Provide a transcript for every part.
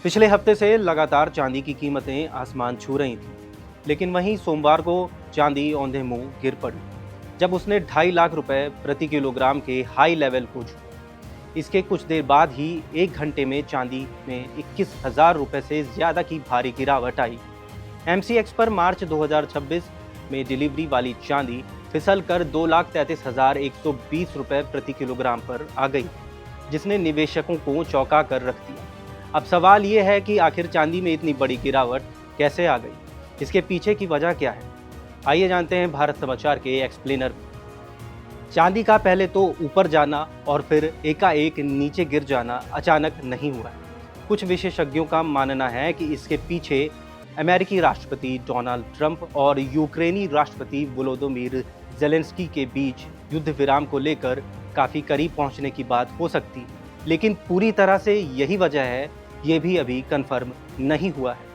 पिछले हफ्ते से लगातार चांदी की कीमतें आसमान छू रही थीं, लेकिन वहीं सोमवार को चांदी औंधे मुंह गिर पड़ी जब उसने 2.5 लाख रुपए प्रति किलोग्राम के हाई लेवल को छुआ। इसके कुछ देर बाद ही एक घंटे में चांदी में 21,000 रुपए से ज्यादा की भारी गिरावट आई। एमसीएक्स पर मार्च 2026 में डिलीवरी वाली चांदी फिसल कर 2,33,120 रुपए प्रति किलोग्राम पर आ गई, जिसने निवेशकों को चौंका कर रख दिया। अब सवाल ये है कि आखिर चांदी में इतनी बड़ी गिरावट कैसे आ गई, इसके पीछे की वजह क्या है? आइए जानते हैं भारत समाचार के एक्सप्लेनर में। चांदी का पहले तो ऊपर जाना और फिर एकाएक नीचे गिर जाना अचानक नहीं हुआ है। कुछ विशेषज्ञों का मानना है कि इसके पीछे अमेरिकी राष्ट्रपति डोनाल्ड ट्रंप और यूक्रेनी राष्ट्रपति वोलोदिमीर ज़ेलेंस्की के बीच युद्ध विराम को लेकर काफ़ी करीब पहुंचने की बात हो सकती, लेकिन पूरी तरह से यही वजह है, ये भी अभी कंफर्म नहीं हुआ है।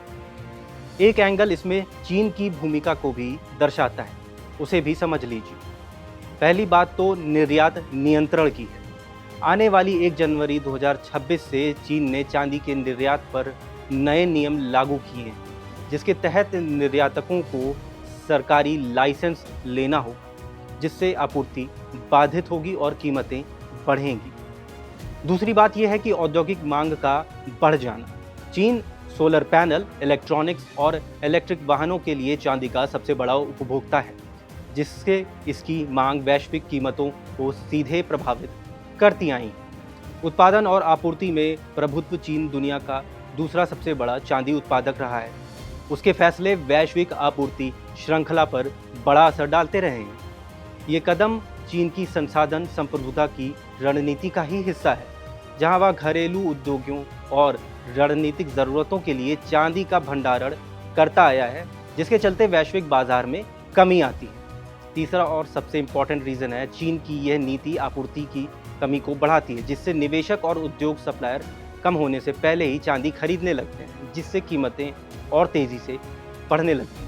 एक एंगल इसमें चीन की भूमिका को भी दर्शाता है, उसे भी समझ लीजिए। पहली बात तो निर्यात नियंत्रण की है। आने वाली 1 जनवरी 2026 से चीन ने चांदी के निर्यात पर नए नियम लागू किए हैं, जिसके तहत निर्यातकों को सरकारी लाइसेंस लेना होगा, जिससे आपूर्ति बाधित होगी और कीमतें बढ़ेंगी। दूसरी बात यह है कि औद्योगिक मांग का बढ़ जाना। चीन सोलर पैनल, इलेक्ट्रॉनिक्स और इलेक्ट्रिक वाहनों के लिए चांदी का सबसे बड़ा उपभोक्ता है, जिससे इसकी मांग वैश्विक कीमतों को सीधे प्रभावित करती आई। उत्पादन और आपूर्ति में प्रभुत्व चीन दुनिया का दूसरा सबसे बड़ा चांदी उत्पादक रहा है। उसके फैसले वैश्विक आपूर्ति श्रृंखला पर बड़ा असर डालते रहे हैं। ये कदम चीन की संसाधन संप्रभुता की रणनीति का ही हिस्सा है, जहां वह घरेलू उद्योगों और रणनीतिक ज़रूरतों के लिए चांदी का भंडारण करता आया है, जिसके चलते वैश्विक बाजार में कमी आती है। तीसरा और सबसे इम्पॉर्टेंट रीज़न है, चीन की यह नीति आपूर्ति की कमी को बढ़ाती है, जिससे निवेशक और उद्योग सप्लायर कम होने से पहले ही चांदी खरीदने लगते हैं, जिससे कीमतें और तेज़ी से बढ़ने लगती हैं।